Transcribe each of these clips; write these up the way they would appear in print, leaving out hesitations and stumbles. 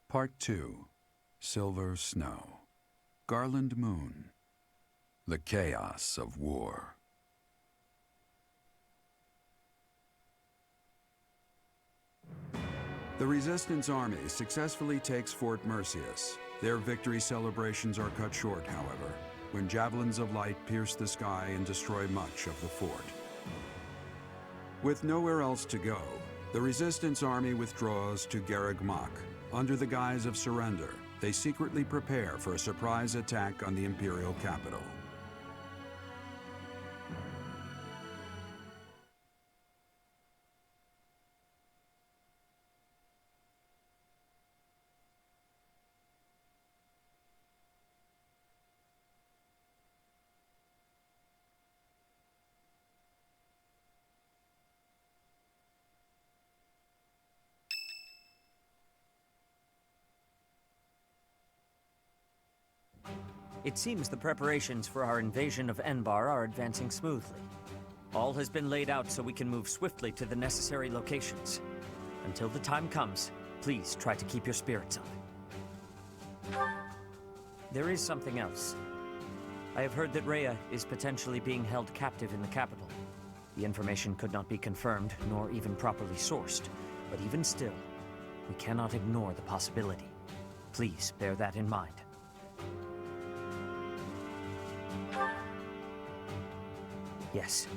Part 2. Silver Snow. Garland Moon. The Chaos of War. The Resistance Army successfully takes Fort Mercius. Their victory celebrations are cut short, however, when javelins of light pierce the sky and destroy much of the fort. With nowhere else to go, the Resistance Army withdraws to Garreg-Mach. Under the guise of surrender, they secretly prepare for a surprise attack on the Imperial capital. It seems the preparations for our invasion of Enbar are advancing smoothly. All has been laid out so we can move swiftly to the necessary locations. Until the time comes, please try to keep your spirits up. There is something else. I have heard that Rhea is potentially being held captive in the capital. The information could not be confirmed, nor even properly sourced, but even still, we cannot ignore the possibility. Please bear that in mind. Yes,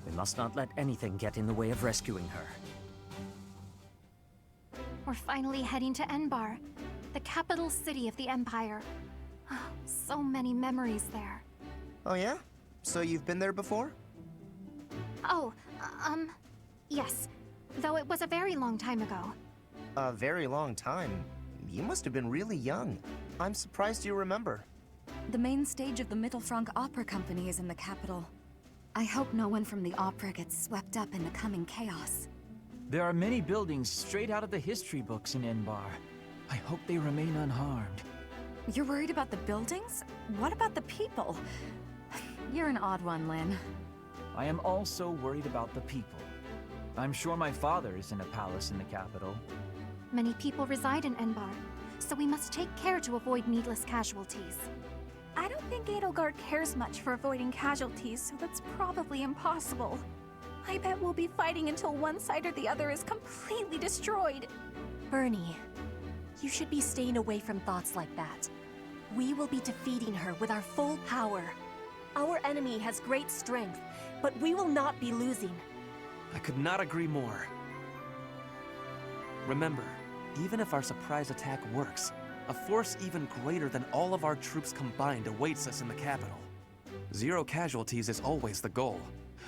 we must not let anything get in the way of rescuing her. We're finally heading to Enbar, the capital city of the Empire. So many memories there. Oh yeah? So you've been there before? Oh, yes. Though it was a very long time ago. A very long time? You must have been really young. I'm surprised you remember. The main stage of the Mittelfrank Opera Company is in the capital. I hope no one from the opera gets swept up in the coming chaos. There are many buildings straight out of the history books in Enbar. I hope they remain unharmed. You're worried about the buildings? What about the people? You're an odd one, Lynn. I am also worried about the people. I'm sure my father is in a palace in the capital. Many people reside in Enbar, so we must take care to avoid needless casualties. I don't think Edelgard cares much for avoiding casualties, so that's probably impossible. I bet we'll be fighting until one side or the other is completely destroyed. Bernie, you should be staying away from thoughts like that. We will be defeating her with our full power. Our enemy has great strength, but we will not be losing. I could not agree more. Remember, even if our surprise attack works, a force even greater than all of our troops combined awaits us in the capital. 0 casualties is always the goal,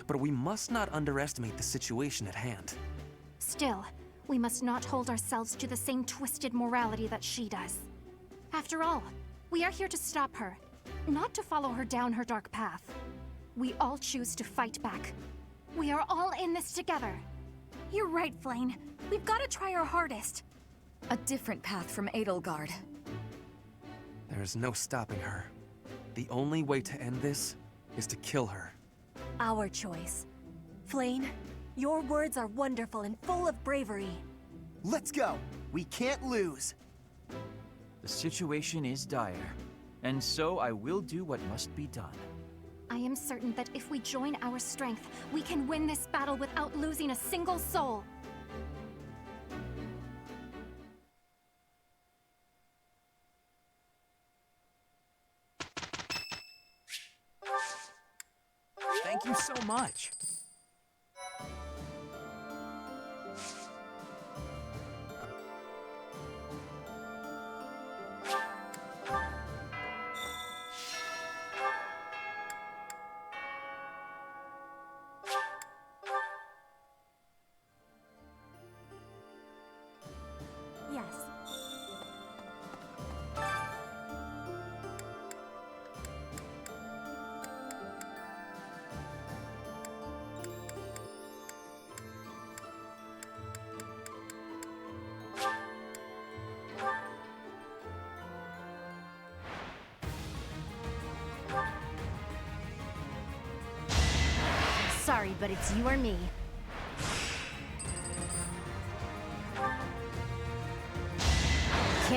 but we must not underestimate the situation at hand. Still, we must not hold ourselves to the same twisted morality that she does. After all, we are here to stop her, not to follow her down her dark path. We all choose to fight back. We are all in this together. You're right, Flayn. We've got to try our hardest. A different path from Edelgard. There is no stopping her. The only way to end this is to kill her. Our choice. Flayn, your words are wonderful and full of bravery. Let's go! We can't lose! The situation is dire, and so I will do what must be done. I am certain that if we join our strength, we can win this battle without losing a single soul. Thank you so much. Yes. Sorry, but it's you or me.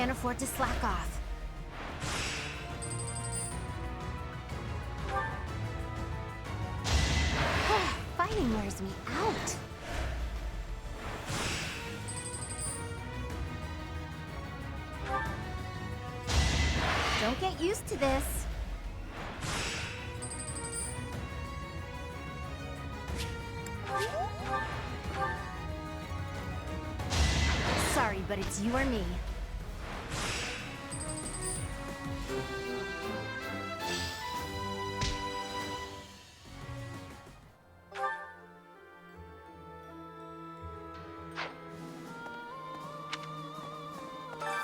can't afford to slack off. Fighting wears me out. Don't get used to this. Sorry, but it's you or me.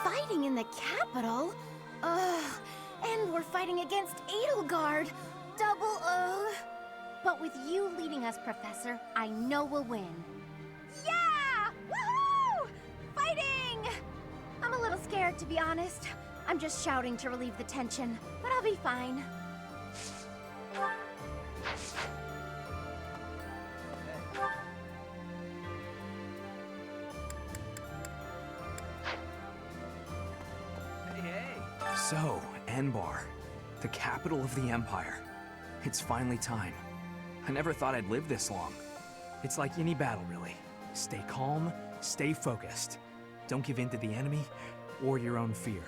Fighting in the capital? Ugh. And we're fighting against Edelgard. Double ugh. But with you leading us, Professor, I know we'll win. Yeah! Woohoo! Fighting! I'm a little scared, to be honest. I'm just shouting to relieve the tension, but I'll be fine. So, Enbar, the capital of the Empire. It's finally time. I never thought I'd live this long. It's like any battle, really. Stay calm, stay focused. Don't give in to the enemy or your own fear.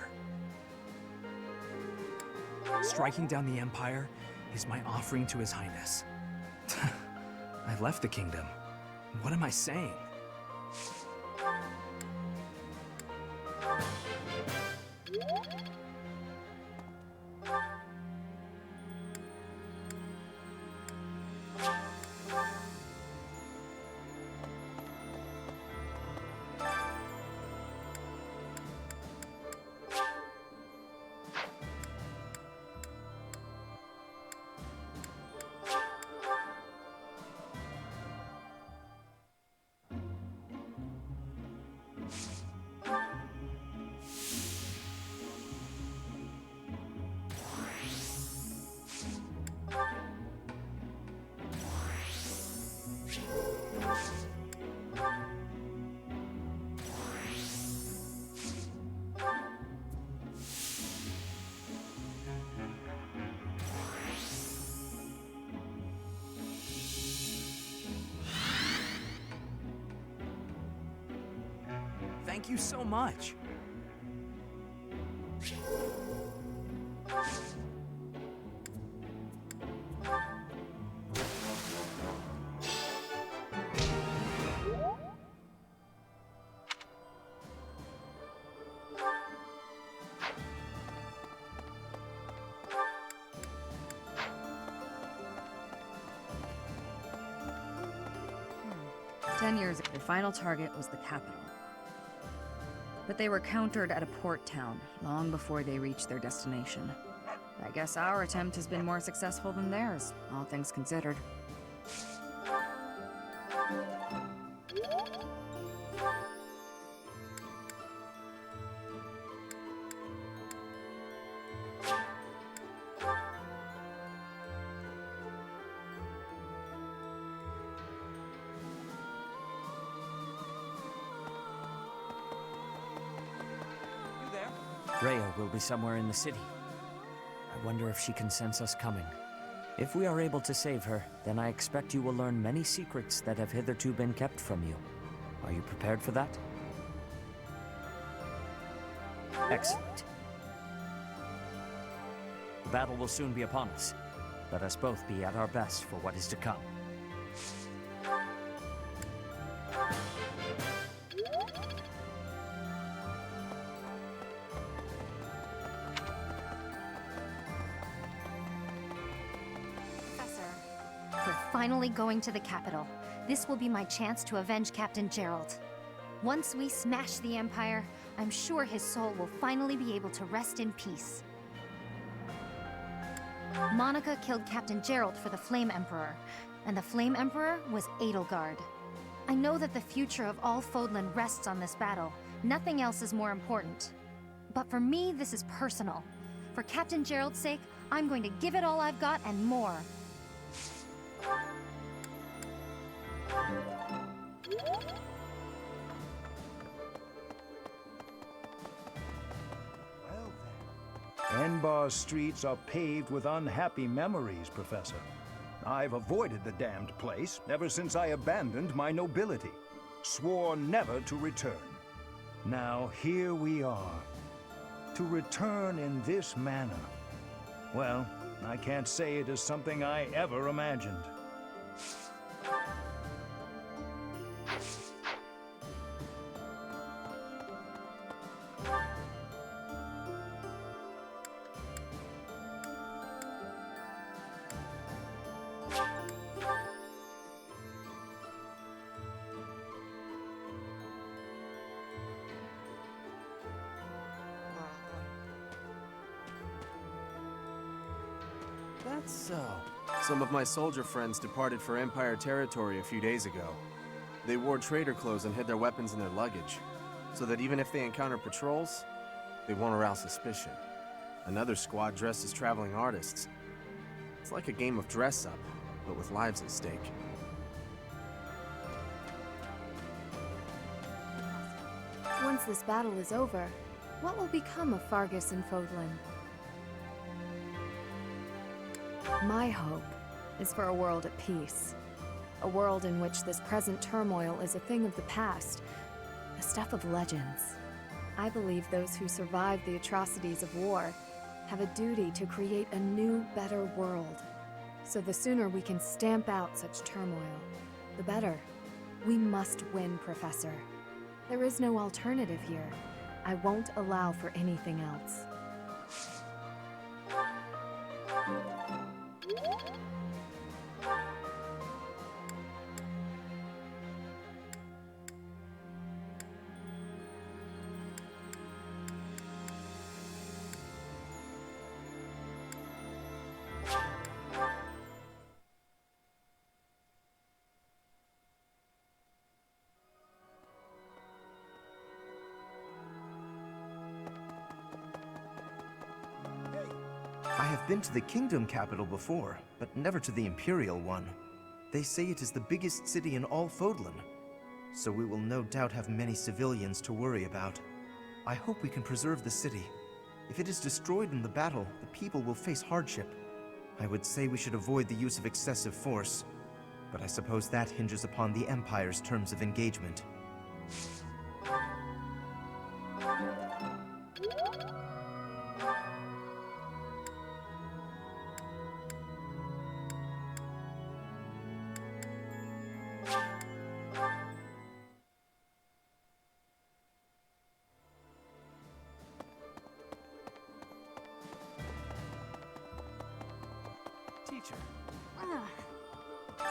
Striking down the Empire is my offering to His Highness. I left the kingdom. What am I saying? Thank you so much. 10 years ago, their final target was the capital. But they were countered at a port town long before they reached their destination. I guess our attempt has been more successful than theirs, all things considered. Rhea will be somewhere in the city. I wonder if she can sense us coming. If we are able to save her, then I expect you will learn many secrets that have hitherto been kept from you. Are you prepared for that? Excellent. The battle will soon be upon us. Let us both be at our best for what is to come. Finally going to the capital. This will be my chance to avenge Captain Gerald. Once we smash the Empire, I'm sure his soul will finally be able to rest in peace. Monica killed Captain Gerald for the Flame Emperor, and the Flame Emperor was Edelgard. I know that the future of all Fodlan rests on this battle. Nothing else is more important. But for me, this is personal. For Captain Gerald's sake, I'm going to give it all I've got and more. Enbar's streets are paved with unhappy memories, Professor. I've avoided the damned place ever since I abandoned my nobility, swore never to return. Now here we are. To return in this manner. Well, I can't say it is something I ever imagined. That's so. Some of my soldier friends departed for Empire territory a few days ago. They wore trader clothes and hid their weapons in their luggage, so that even if they encounter patrols, they won't arouse suspicion. Another squad dressed as traveling artists. It's like a game of dress-up, but with lives at stake. Once this battle is over, what will become of Fargus and Fodlan? My hope is for a world at peace. A world in which this present turmoil is a thing of the past, the stuff of legends. I believe those who survived the atrocities of war have a duty to create a new, better world. So the sooner we can stamp out such turmoil, the better. We must win, Professor. There is no alternative here. I won't allow for anything else. I have been to the kingdom capital before, but never to the imperial one. They say it is the biggest city in all Fodlan, so we will no doubt have many civilians to worry about. I hope we can preserve the city. If it is destroyed in the battle, the people will face hardship. I would say we should avoid the use of excessive force, but I suppose that hinges upon the Empire's terms of engagement. Teacher.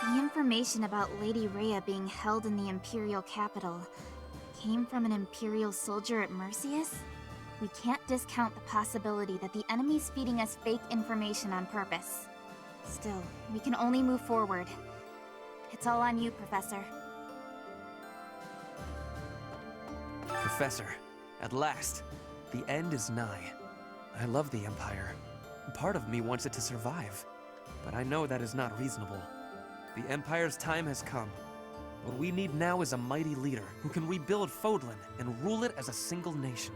The information about Lady Rhea being held in the Imperial capital came from an Imperial soldier at Mercius? We can't discount the possibility that the enemy's feeding us fake information on purpose. Still, we can only move forward. It's all on you, Professor. Professor, at last, the end is nigh. I love the Empire. Part of me wants it to survive, but I know that is not reasonable. The Empire's time has come. What we need now is a mighty leader who can rebuild Fodlan and rule it as a single nation.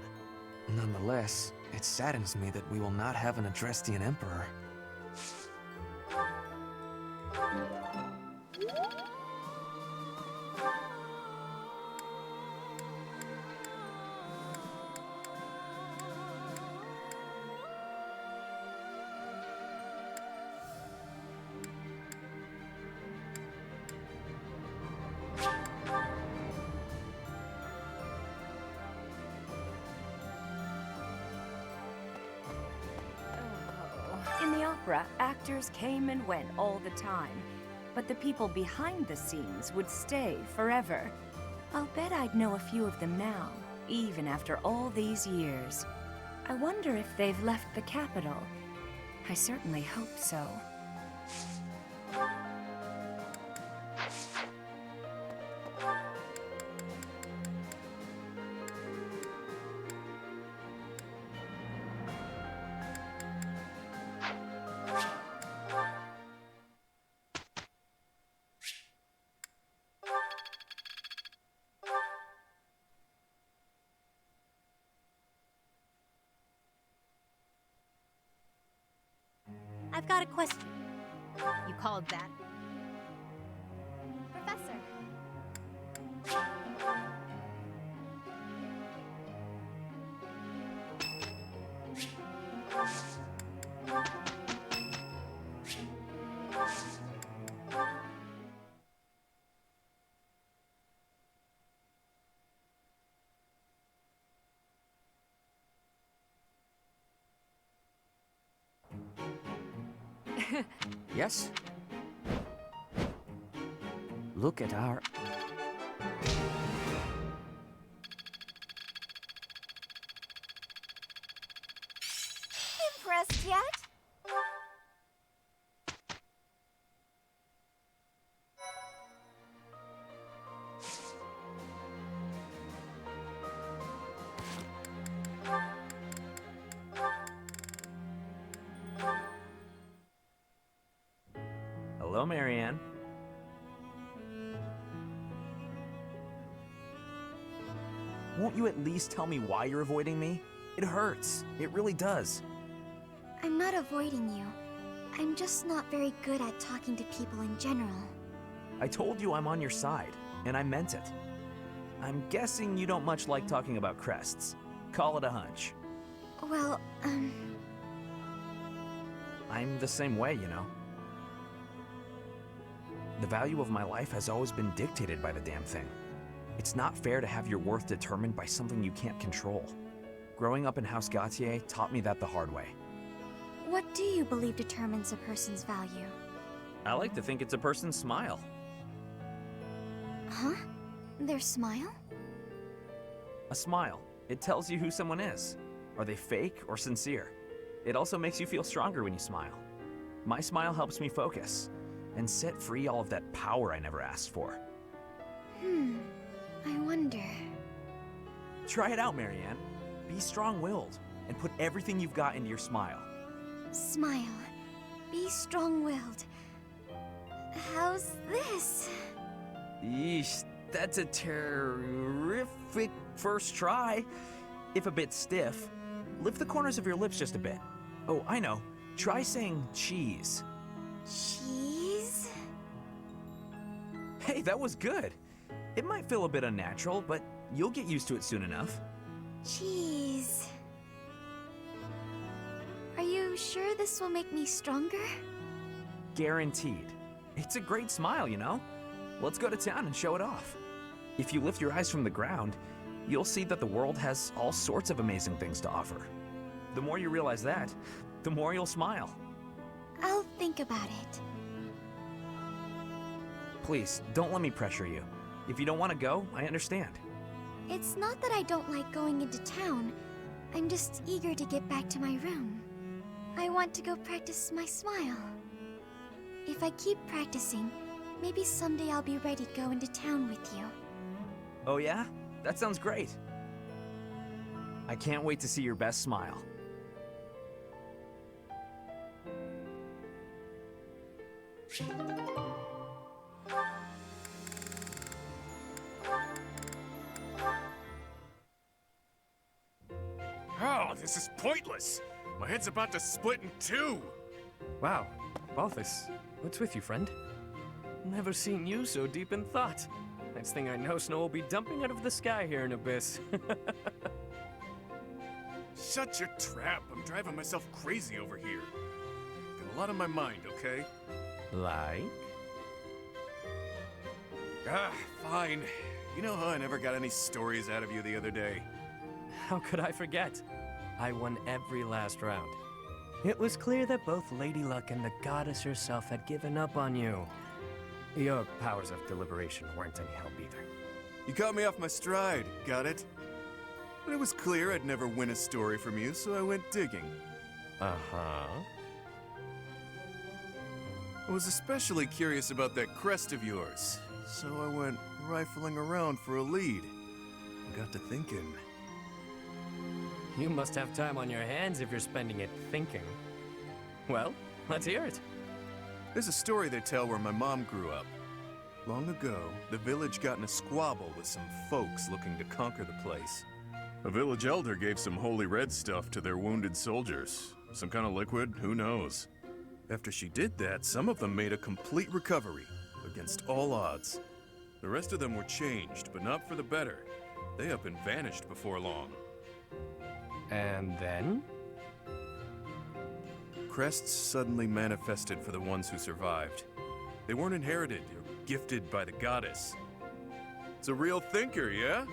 Nonetheless, it saddens me that we will not have an Adrestian Emperor. In the opera, actors came and went all the time, but the people behind the scenes would stay forever. I'll bet I'd know a few of them now, even after all these years. I wonder if they've left the capital. I certainly hope so. I've got a question. You called that? Professor. Yes? Look at our... Impressed yet? Hello, Marianne. Won't you at least tell me why you're avoiding me? It hurts. It really does. I'm not avoiding you. I'm just not very good at talking to people in general. I told you I'm on your side, and I meant it. I'm guessing you don't much like talking about crests. Call it a hunch. Well, I'm the same way, you know. The value of my life has always been dictated by the damn thing. It's not fair to have your worth determined by something you can't control. Growing up in House Gautier taught me that the hard way. What do you believe determines a person's value? I like to think it's a person's smile. Huh? Their smile? A smile. It tells you who someone is. Are they fake or sincere? It also makes you feel stronger when you smile. My smile helps me focus and set free all of that power I never asked for. I wonder. Try it out, Marianne. Be strong-willed and put everything you've got into your smile. Smile. Be strong-willed. How's this? Yeesh, that's a terrific first try. If a bit stiff, lift the corners of your lips just a bit. Oh, I know. Try saying cheese. Cheese? Hey, that was good. It might feel a bit unnatural, but you'll get used to it soon enough. Cheese. Are you sure this will make me stronger? Guaranteed. It's a great smile, you know? Let's go to town and show it off. If you lift your eyes from the ground, you'll see that the world has all sorts of amazing things to offer. The more you realize that, the more you'll smile. I'll think about it. Please, don't let me pressure you. If you don't want to go, I understand. It's not that I don't like going into town. I'm just eager to get back to my room. I want to go practice my smile. If I keep practicing, maybe someday I'll be ready to go into town with you. Oh yeah? That sounds great. I can't wait to see your best smile. Oh, this is pointless! My head's about to split in two! Wow, Balthus, what's with you, friend? Never seen you so deep in thought. Next thing I know, snow will be dumping out of the sky here in Abyss. Shut your trap! I'm driving myself crazy over here. Got a lot on my mind, okay? Like? Ah, fine. You know how I never got any stories out of you the other day? How could I forget? I won every last round. It was clear that both Lady Luck and the goddess herself had given up on you. Your powers of deliberation weren't any help either. You caught me off my stride, got it? But it was clear I'd never win a story from you, so I went digging. Uh-huh. I was especially curious about that crest of yours, so I went rifling around for a lead. I got to thinking. You must have time on your hands if you're spending it thinking. Well, let's hear it. There's a story they tell where my mom grew up. Long ago, the village got in a squabble with some folks looking to conquer the place. A village elder gave some holy red stuff to their wounded soldiers. Some kind of liquid, who knows? After she did that, some of them made a complete recovery, against all odds. The rest of them were changed, but not for the better. They up and vanished before long. And then? Crests suddenly manifested for the ones who survived. They weren't inherited or gifted by the goddess. It's a real thinker, yeah?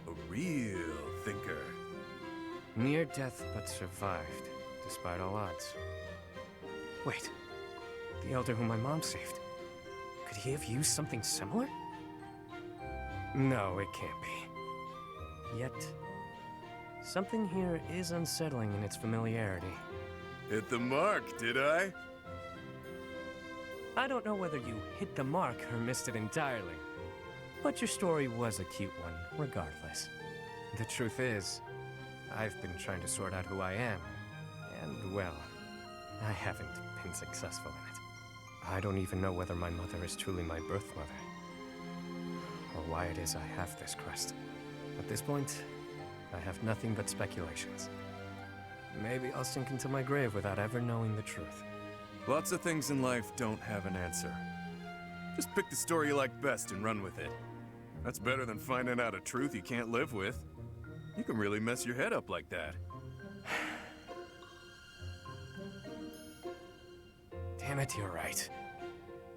A real thinker. Near death but survived, despite all odds. Wait, the elder whom my mom saved. Could he have used something similar? No, it can't be. Yet, something here is unsettling in its familiarity. Hit the mark, did I? I don't know whether you hit the mark or missed it entirely. But your story was a cute one, regardless. The truth is, I've been trying to sort out who I am. And, well, I haven't been successful in it. I don't even know whether my mother is truly my birth mother. Or why it is I have this crest. At this point, I have nothing but speculations. Maybe I'll sink into my grave without ever knowing the truth. Lots of things in life don't have an answer. Just pick the story you like best and run with it. That's better than finding out a truth you can't live with. You can really mess your head up like that. Damn it, you're right.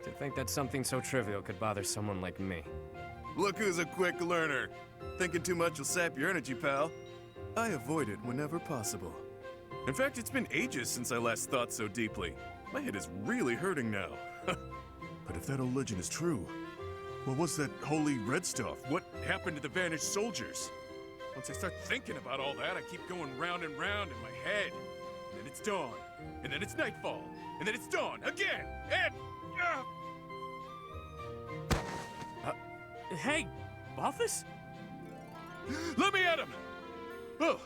To think that something so trivial could bother someone like me. Look who's a quick learner. Thinking too much will sap your energy, pal. I avoid it whenever possible. In fact, it's been ages since I last thought so deeply. My head is really hurting now. But if that old legend is true, what was that holy red stuff? What happened to the vanished soldiers? Once I start thinking about all that, I keep going round and round in my head. And then it's dawn. And then it's nightfall. And then it's dawn again. And... Hey, Balthus? Let me at him! Oh.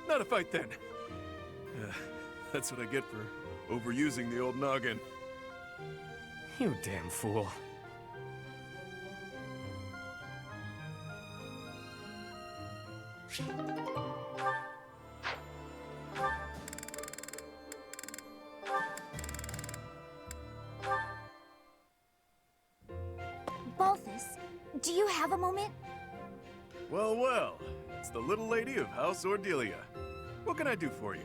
Not a fight then. That's what I get for overusing the old noggin. You damn fool. Balthus, do you have a moment? Well, it's the little lady of House Ordelia. What can I do for you?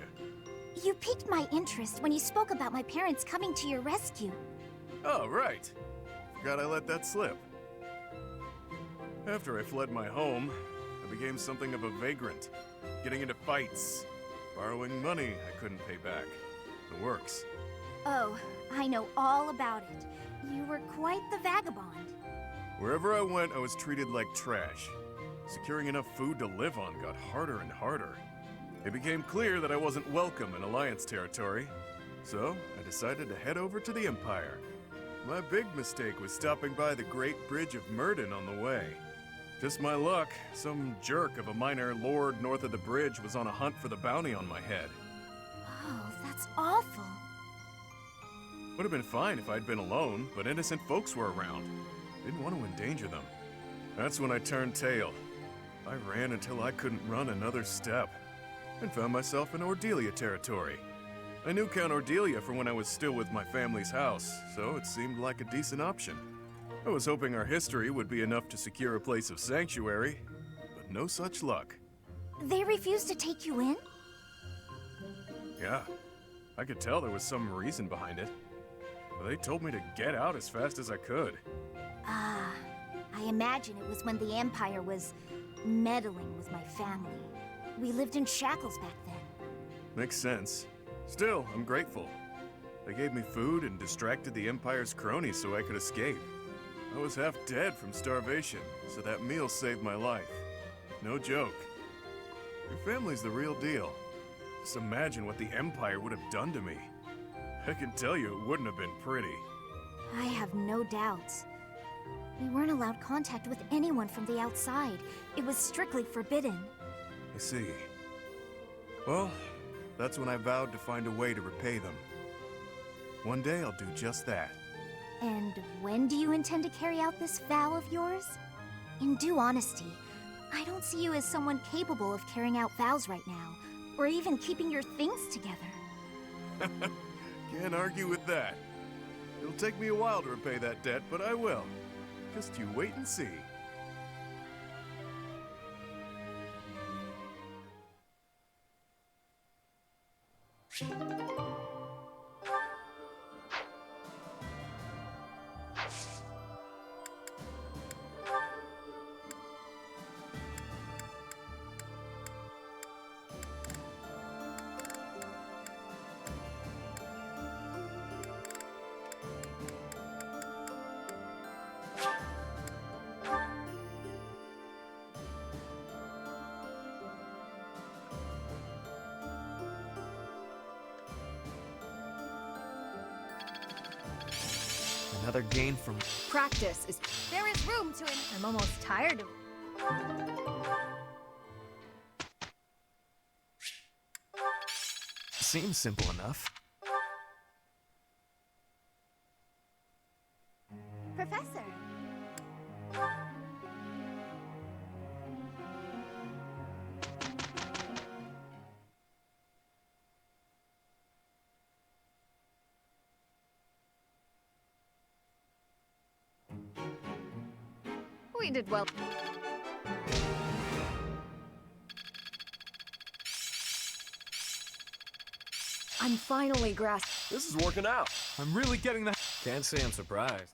You piqued my interest when you spoke about my parents coming to your rescue. Oh, right. Forgot I let that slip. After I fled my home, I became something of a vagrant, getting into fights, borrowing money I couldn't pay back. The works. Oh, I know all about it. You were quite the vagabond. Wherever I went, I was treated like trash. Securing enough food to live on got harder and harder. It became clear that I wasn't welcome in Alliance territory, so I decided to head over to the Empire. My big mistake was stopping by the Great Bridge of Murden on the way. Just my luck, some jerk of a minor lord north of the bridge was on a hunt for the bounty on my head. Oh, that's awful. Would have been fine if I'd been alone, but innocent folks were around. Didn't want to endanger them. That's when I turned tail. I ran until I couldn't run another step, and found myself in Ordelia territory. I knew Count Ordelia from when I was still with my family's house, so it seemed like a decent option. I was hoping our history would be enough to secure a place of sanctuary, but no such luck. They refused to take you in? Yeah, I could tell there was some reason behind it. But they told me to get out as fast as I could. Ah, I imagine it was when the Empire was meddling with my family. We lived in shackles back then. Makes sense. Still, I'm grateful. They gave me food and distracted the Empire's cronies so I could escape. I was half dead from starvation, so that meal saved my life. No joke. Your family's the real deal. Just imagine what the Empire would have done to me. I can tell you it wouldn't have been pretty. I have no doubts. We weren't allowed contact with anyone from the outside. It was strictly forbidden. I see. Well, that's when I vowed to find a way to repay them. One day I'll do just that. And when do you intend to carry out this vow of yours? In due honesty, I don't see you as someone capable of carrying out vows right now, or even keeping your things together. Can't argue with that. It'll take me a while to repay that debt, but I will. Just you wait and see. Another gain from... Practice is... There is room to I'm almost tired of... Seems simple enough. Professor. We did well. I'm finally grasping. This is working out. I'm really getting the... Can't say I'm surprised.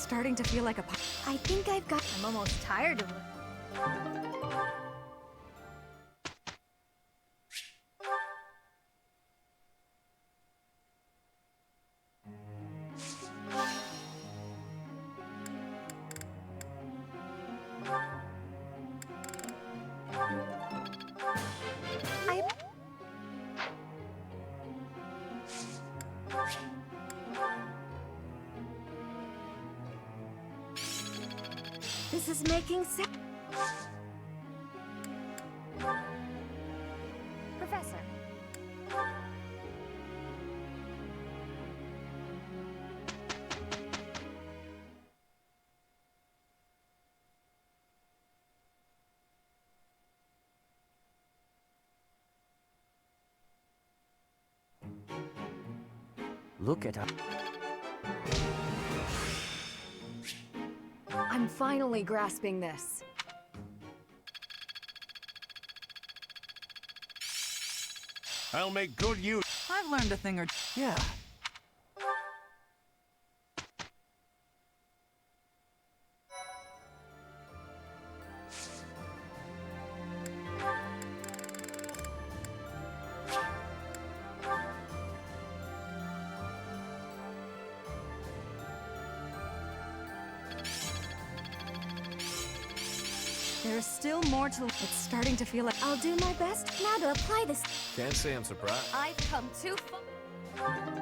starting to feel like a... I think I've got. I'm almost tired of it. This is making sense. Professor. Look at us. I'm finally grasping this. I'll make good use. I've learned a thing or Yeah. There's still more to... It's starting to feel like... I'll do my best now to apply this. Can't say I'm surprised. I've come too far.